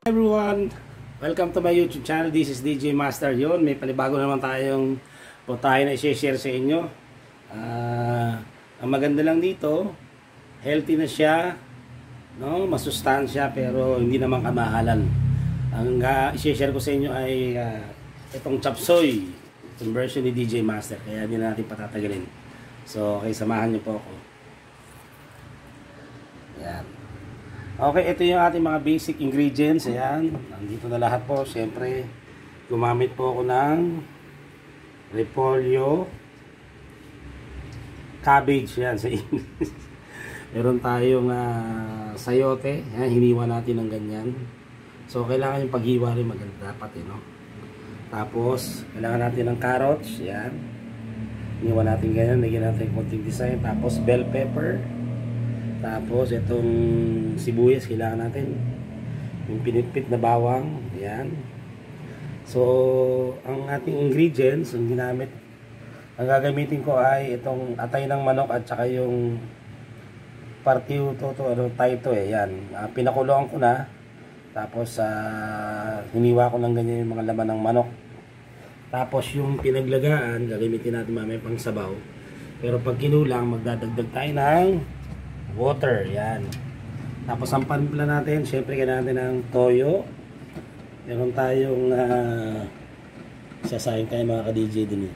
Everyone, welcome to my YouTube channel. This is DJ Master. Yon, may panibago naman tayong tayo na i-share sa inyo. Ang maganda lang dito, healthy na siya, no? Masustansya pero hindi naman kamahalan. Ang i-share ko sa inyo ay itong chop suey, itong version ni DJ Master. Kaya hindi na natin patatagalin. So, okay, samahan niyo po ako. Yan. Okay, ito yung ating mga basic ingredients. Ayan, nandito na lahat po. Siyempre, gumamit po ako ng repolyo, cabbage, yan sa English. Meron tayong sayote. Ayan, hiniwa natin ng ganyan. So, kailangan yung paghiwa rin maganda dapat, no? Tapos, kailangan natin ng carrots. Ayan. Hiniwa natin ganyan. Lagyan natin konting design. Tapos, bell pepper. Tapos itong sibuyas kailangan natin. Yung pinitpit na bawang. Ayan. So, ang ating ingredients, ang ginamit, ang gagamitin ko ay itong atay ng manok at saka yung partiyo to, tayo ayan. Pinakuloan ko na. Tapos, hiniwa ko ng ganyan yung mga laman ng manok. Tapos, yung pinaglagaan, gagamitin natin mamaya pang sabaw. Pero pag kinulang, magdadagdag tayo ng water, yan. Tapos ang panpla natin, syempre kailangan natin ng toyo. Meron tayong sasayang tayo mga ka-DJ din.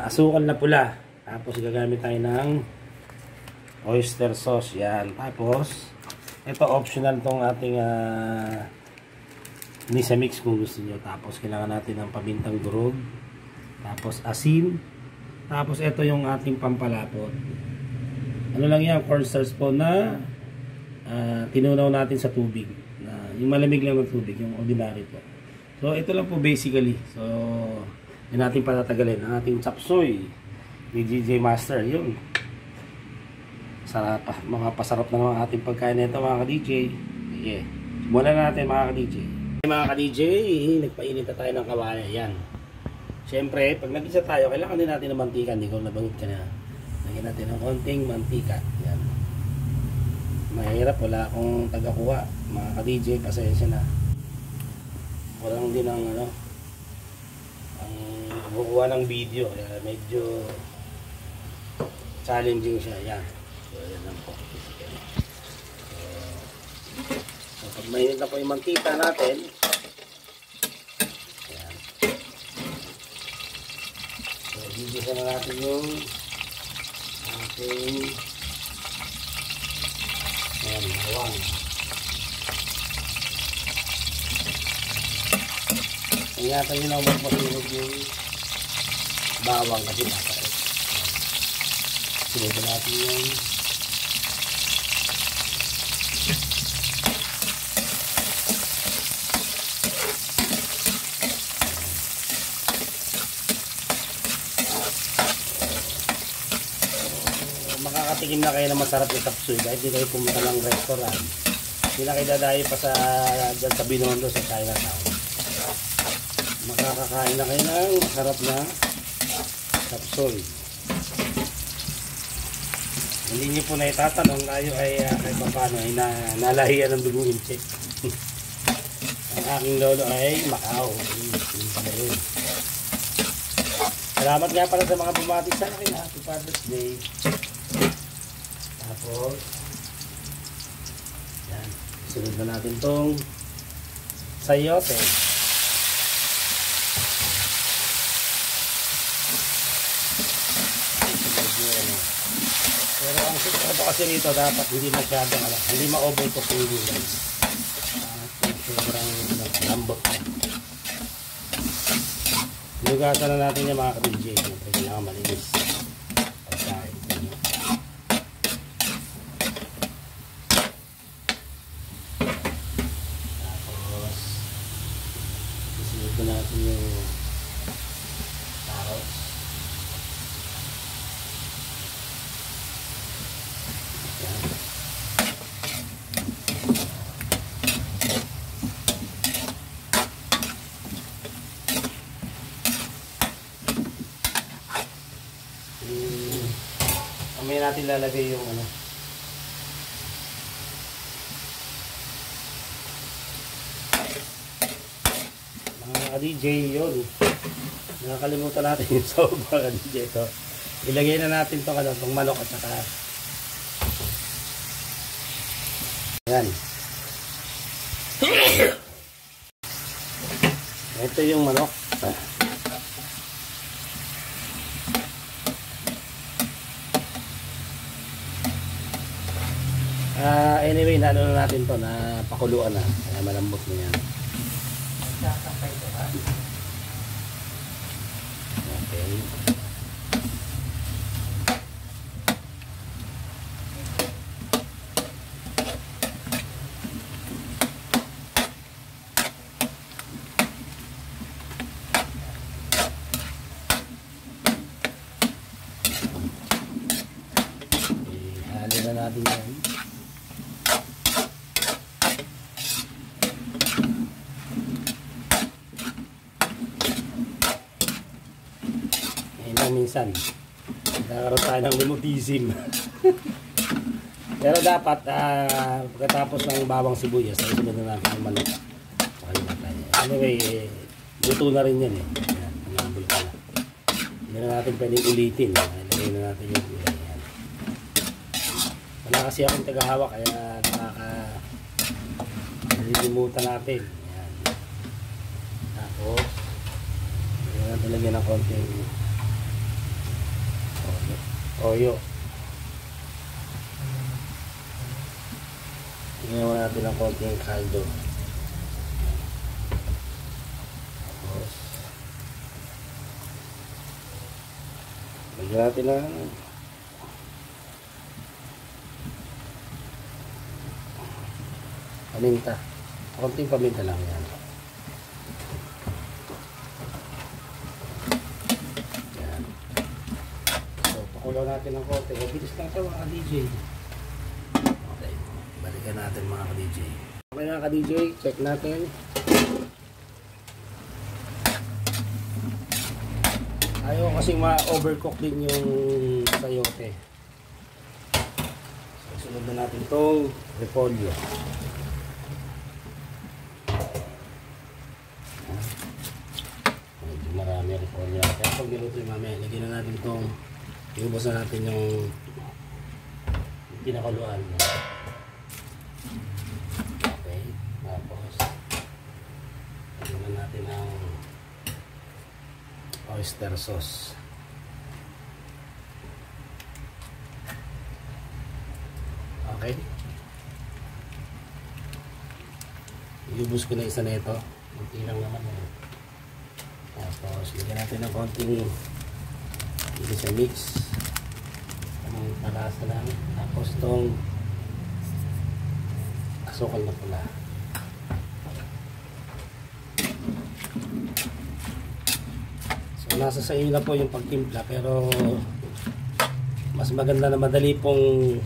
Asukal na pula. Tapos gagamit tayo ng oyster sauce, yan. Tapos ito optional tong ating nisa mix kung gusto niyo. Tapos kailangan natin ng pamintang durog. Tapos asin. Tapos ito yung ating pampalapot. Ano lang yan, cornstarch po na tinunaw natin sa tubig. Yung malamig lang ng tubig, yung ordinary po. So, ito lang po basically. So, yun natin patatagalin. Ang ating chop suey ni DJ Master. Yun. Sarap, mga pasarap na naman ating pagkain nito mga ka-DJ. Yeah. Mula natin mga ka-DJ. Mga ka-DJ, nagpainit na tayo ng kawali. Yan. Siyempre, pag nag-isa tayo, kailangan din natin ng mantika. Hindi ko nabanggit ka na. Lagyan natin ng konting mantika. Yan. Mahirap, wala akong tagakuha. Mga ka-DJ, pasensya na. Walang din ang ang kukuha ng video. Kaya medyo challenging siya. Yan. So, yan lang po. So, pag mainit na po yung mantika natin, yan. So, gigisa na natin yung ating bawang. Ingatan nyo lang magpapilog yung bawang kasi mataas. Sunod natin yung makakatikim na kayo na masarap yung chop suey kahit di kayo pumunta ng restaurant. Hindi na kayo dadayo pa sa dyan sa Binondo sa Chinatown. Makakakain na kayo ng masarap na chop suey. Hindi nyo po na itatanong tayo ay kahit paano ay nalahiyan ng duguin check. Ang aking lolo ay Macau. Salamat nga pala sa mga bumati sa akin. Happy Father's Day. Tapos yan, sunod na natin tong sayote. Pero ang sikreto kasi nito dapat hindi masyadong hindi ma-overcook yung gulay. Sobrang lambot na. Lugasan na natin yung mga ka-DJ. Kailangan malinis. Ito natin yung carrots. Yan. Mamaya natin lalagay yung ka-DJ, yun. Nakakalimutan natin yung sahog mga ka-DJ. So, ilagay na natin itong manok at saka yan. Ito yung manok. Anyway, na natin to na pakuluan na. Kaya malambot na yan. Okay. Ihalo na natin yan. Minsan nagkakaroon tayo ng lumutism. Pero dapat pagkatapos ng bawang sibuyas ay sunod na natin yung manok. Anyway, luto na rin yan eh. Ayan, nangabol ka na. Hindi na natin pwedeng ulitin. Ilagay na natin yung gulay. Ayan. Wala kasi akong tagahawak kaya nalilimutan natin. Ayan. Tapos natin lagyan ng konting toyo. Tingnan natin ng konting kaldo. Tapos lagyan natin ng paminta. Konting paminta lang yan. Pakulaw natin ng konti. Bilis lang ito mga ka-DJ. Okay. Balikan natin mga ka-DJ. Okay mga ka-DJ. Check natin. Ayaw kasi ma-overcook din yung sayote. So, sunod na natin itong repolyo. Medyo marami repolyo. Kaya pag niluto yung mamaya, lagyan na natin itong iubos na natin yung pinakuluan. Okay. Tapos lagyan na natin ang oyster sauce. Okay. Iubos ko na isa na ito. Kunti lang naman. Tapos lagyan natin ng konting hindi sa mix. Ang palasa lang. Tapos itong asukal na pula. So nasa sa inyo na po yung pagtimpla, pero mas maganda na madali pong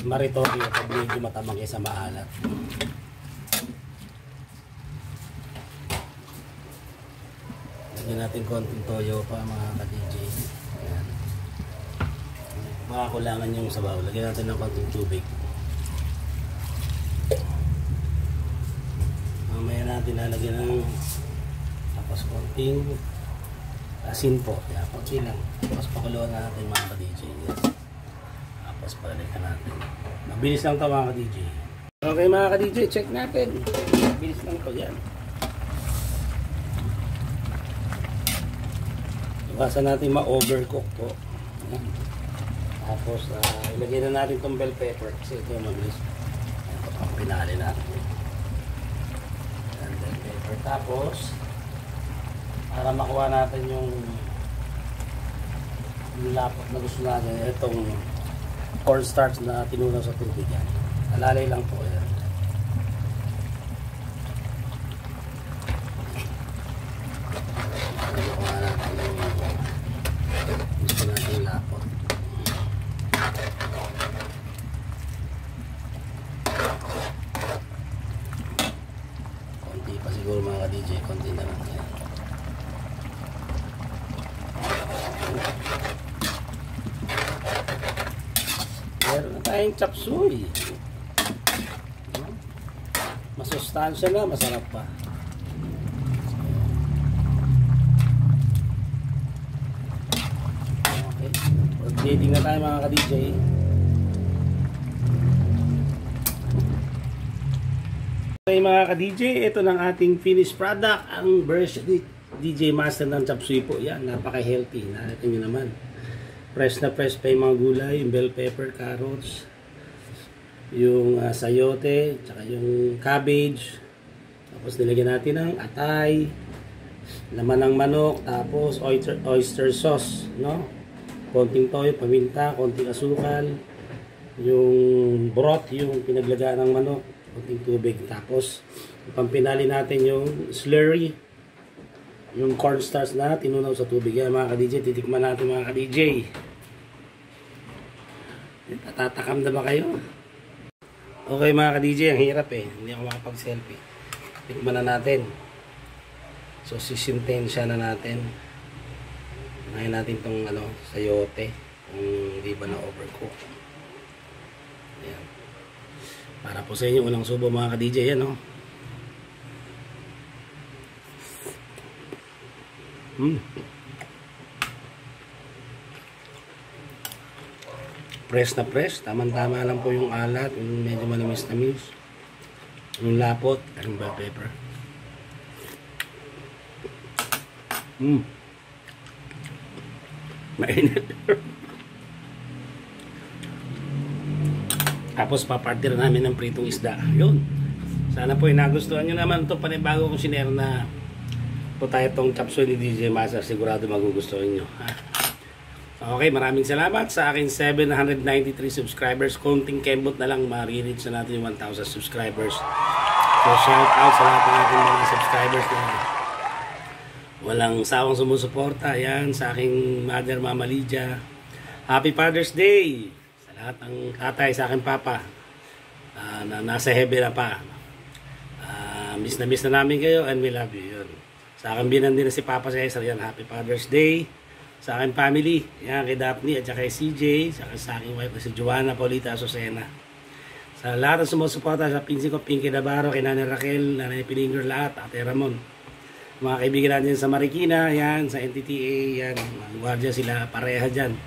maritoke pag medyo matamang kaysa maalat. Lagyan natin konting toyo pa mga ka-DJ. Ayan. Makakulangan yung sabaw. Lagyan natin ng konting tubig. Mamaya natin lalagyan ng tapos konting asin po. Kaya konti lang. Tapos pakuluan natin mga ka-DJ. Yes. Tapos balikan natin. Mabilis lang ito mga ka-DJ. Okay mga ka-DJ, check natin. Mabilis lang ito yan. Iwasan natin ma-overcook po. Tapos ilagay na natin itong bell pepper kasi ito mabilis. Ito ang pinali natin. Bell pepper. Tapos para makuha natin yung lapot na gusto natin, itong cornstarch na tinunaw sa tubig yan. Alalay lang po yan. Siguro mga ka-DJ, konti na lang yan. Meron na tayong chop suey. Masustansya na, masarap pa. Plating na tayo mga ka-DJ. Okay mga ka-DJ, ito ng ating finished product, ang version DJ Master ng chop suey po. Yan, napaka-healthy. Nakita nyo naman. Fresh na fresh pa yung mga gulay, yung bell pepper, carrots, yung sayote, tsaka yung cabbage. Tapos nilagyan natin ng atay, laman ng manok, tapos oyster sauce, no? Konting toyo, paminta, konting asukal, yung broth, yung pinaglagaan ng manok, konting tubig. Tapos pampinali natin yung slurry, yung cornstarch na tinunaw sa tubig. Yan mga ka-DJ, titikman natin mga ka-DJ. Natatakam na ba kayo? Okay mga ka-DJ, ang hirap eh. Hindi ako makapag-selfie. Tikman na natin. So sisintensya na natin. Unahin natin itong sayote. Kung hindi ba na overcook. Ayan. Para po sa inyo, unang subo mga ka-DJ. Yan o. Press na press. Tama-tama lang po yung alat. Yung medyo manamis-namis. Yung lapot. Yung bell pepper. Mainit. Tapos papartir namin ng pritong isda. Yun. Sana po nagustuhan nyo naman itong panibago kong sinero na po tayo itong chop suey ni DJ Master. Sigurado magugustuhan nyo. Okay, maraming salamat sa akin 793 subscribers. Konting kembot na lang, ma-reach na natin yung 1,000 subscribers. So shout out sa lahat ng ating mga subscribers na walang sawang sumusuporta. Yan, sa aking mother, Mama Lydia. Happy Father's Day sa lahat ng tatay, sa aking papa na nasa heaven na pa. Miss na namin kayo and we love you. Yun. Sa aking binan din na si Papa Cesar. Yan, Happy Father's Day sa aking family, yan, kay Daphne at saka kay CJ, sa aking wife si Joanna Paulita Azucena. Sa lahat ng sumusuporta, sa pinsin ko, Pinky Navarro, kay Nanay Raquel, Nanay Pilinger, lahat, Ate Ramon. Mga kaibigan natin sa Marikina, yan, sa NTTA, yan, mga guardia sila, pareha dyan.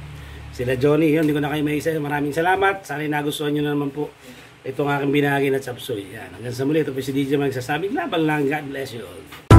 Sila Johnny, yun, hindi ko na kayo maisa. Maraming salamat. Sana nagustuhan nyo na naman po itong aking binahagi na chop suey. Yan, hanggang sa muli, ito po si DJ magsasabing laban lang. God bless you all.